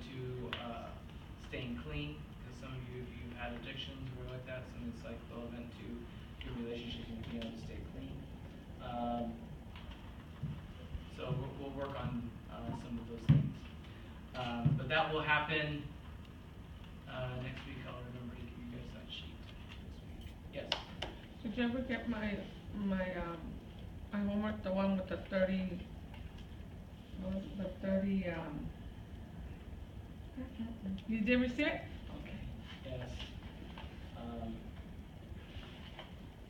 to staying clean, because some of you, if you've had addictions or like that, something that's like relevant to your relationship and being able to stay clean. So we'll work on some of those things. But that will happen next week. I'll remember to give you guys that sheet this week. Yes? Did you ever get my homework, the one with the 30, what was it, the 30, you did receive it? Okay. Yes.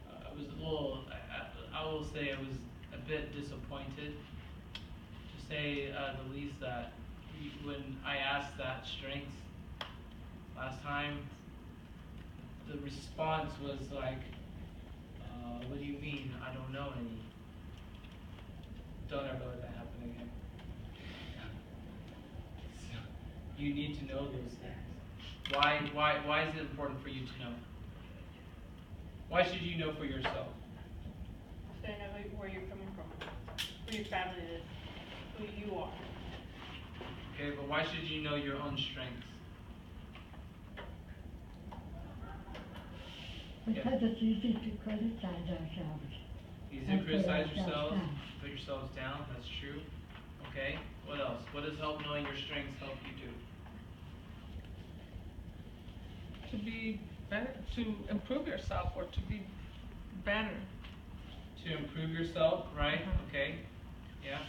I was a little, I will say I was a bit disappointed, to say the least, that when I asked that strength last time, the response was like, what do you mean? I don't know any. Don't ever let that happen again. So, you need to know those things. Why is it important for you to know? Why should you know for yourself? So you know where you're coming from, who your family is, who you are. Okay, but why should you know your own strengths? Because it's easy to criticize ourselves. Easy to criticize yourselves, put yourselves down, that's true. Okay, what else? What does help knowing your strengths help you do? To be better, to improve yourself, or to be better. To improve yourself, right? Okay, yeah.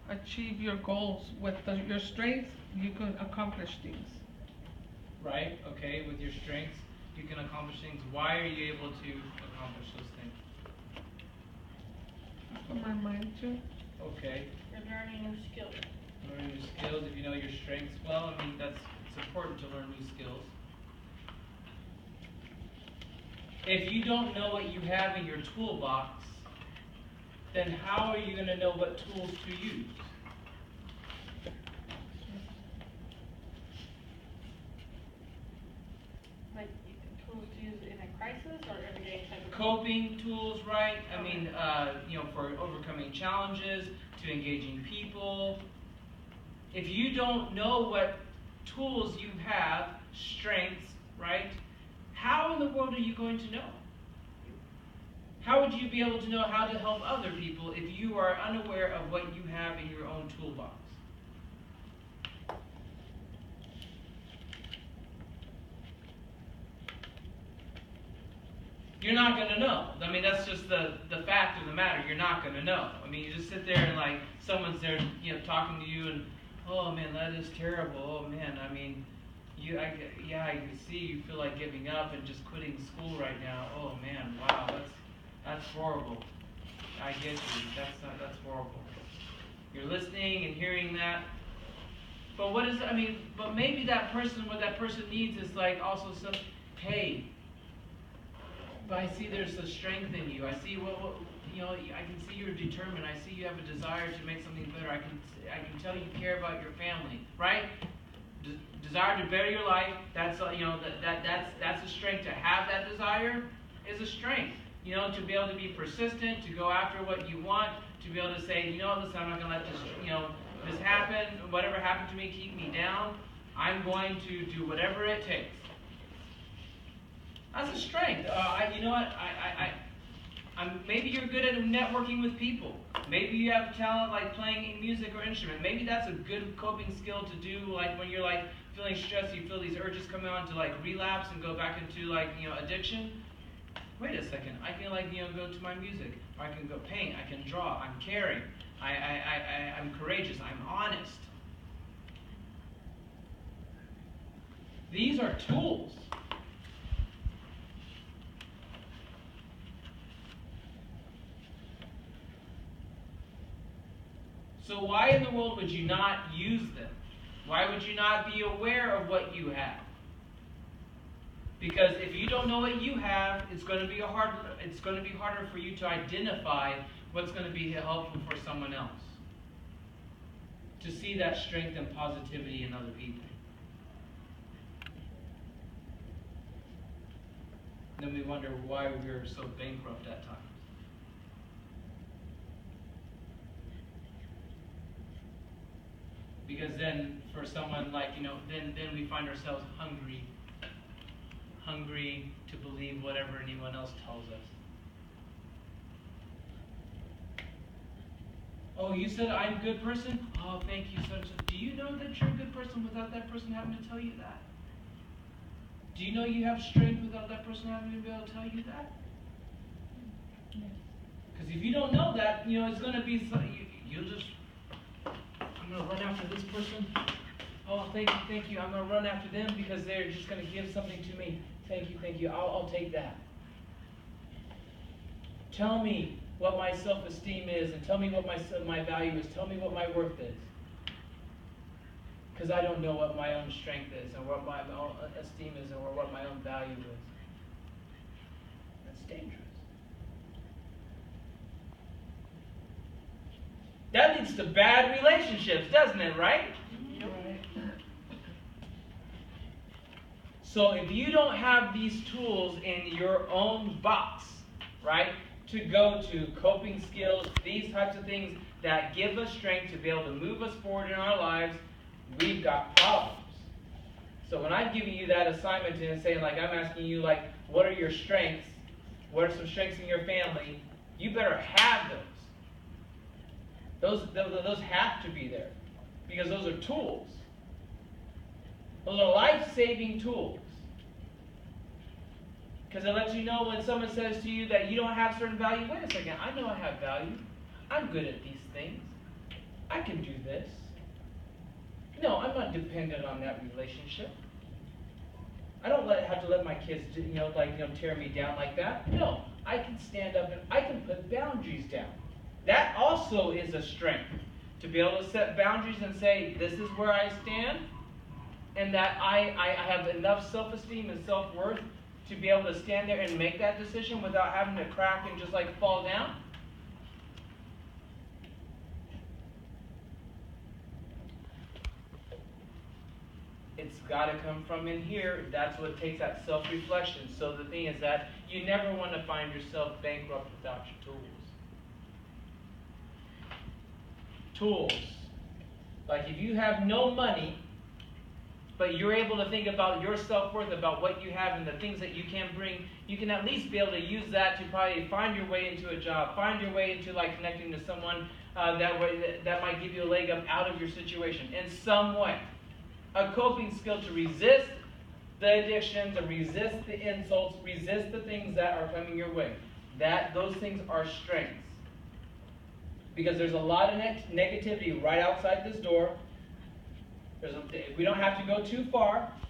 Achieve your goals. With your strengths, you can accomplish things. Right, okay, with your strengths, you can accomplish things. Why are you able to accomplish those things? For my mind too. Okay. You're learning new skills. Learning new skills, if you know your strengths well, I mean, it's important to learn new skills. If you don't know what you have in your toolbox, then how are you going to know what tools to use? Like tools to use in a crisis or everyday type of Coping tools, right? I mean, for overcoming challenges, to engaging people. If you don't know what tools you have, strengths, right? How in the world are you going to know? How would you be able to know how to help other people if you are unaware of what you have in your own toolbox? You're not going to know. I mean, that's just the fact of the matter. You're not going to know. I mean, you just sit there and like someone's there, talking to you, and oh man, that is terrible. Oh man, I mean, I can see you feel like giving up and just quitting school right now. Oh man, wow, that's horrible. I get you. That's horrible. You're listening and hearing that. But but maybe that person, what that person needs is like also some, hey, but I see there's a strength in you. I see I can see you're determined. I see you have a desire to make something better. I can tell you care about your family, right? Desire to better your life. That's that's a strength. To have that desire is a strength. To be able to be persistent, to go after what you want, to be able to say, listen, I'm not going to let this, this happen. Whatever happened to me, keep me down. I'm going to do whatever it takes. That's a strength. Maybe you're good at networking with people. Maybe you have talent like playing music or instrument. Maybe that's a good coping skill to do, like when you're like feeling stressed, you feel these urges coming on to like relapse and go back into like addiction. Wait a second, I can go to my music, or I can go paint, I can draw, I'm caring, I'm courageous, I'm honest. These are tools. So why in the world would you not use them? Why would you not be aware of what you have? Because if you don't know what you have, it's going to be harder for you to identify what's going to be helpful for someone else. To see that strength and positivity in other people. And then we wonder why we're so bankrupt at times. Because then for someone like, then we find ourselves hungry to believe whatever anyone else tells us. Oh, you said I'm a good person? Oh, thank you so much. Do you know that you're a good person without that person having to tell you that? Do you know you have strength without that person having to be able to tell you that? Because if you don't know that, it's going to be, you'll just, I'm going to run after this person. Oh, thank you. I'm going to run after them because they're just going to give something to me. Thank you. I'll take that. Tell me what my self-esteem is, and tell me what my value is. Tell me what my worth is. Because I don't know what my own strength is, and what my own esteem is, or what my own value is. That's dangerous. That leads to bad relationships, doesn't it, right? So if you don't have these tools in your own box, right, to go to coping skills, these types of things that give us strength to be able to move us forward in our lives, we've got problems. So when I'm giving you that assignment and saying, like, I'm asking you, like, what are your strengths? What are some strengths in your family? You better have those. Those have to be there, because those are tools. Those are life-saving tools. Because it lets you know when someone says to you that you don't have certain value, wait a second, I know I have value. I'm good at these things. I can do this. No, I'm not dependent on that relationship. I don't have to let my kids, tear me down like that. No, I can stand up and I can put boundaries down. That also is a strength, to be able to set boundaries and say, this is where I stand, and that I have enough self-esteem and self-worth to be able to stand there and make that decision without having to crack and just fall down. It's got to come from in here. That's what takes that self-reflection. So the thing is that you never want to find yourself bankrupt without your tools. Tools. Like if you have no money, but you're able to think about your self-worth, about what you have and the things that you can bring, you can at least be able to use that to probably find your way into a job, find your way into connecting to someone that might give you a leg up out of your situation in some way. A coping skill to resist the addiction, to resist the insults, resist the things that are coming your way. Those things are strengths. Because there's a lot of negativity right outside this door. We don't have to go too far to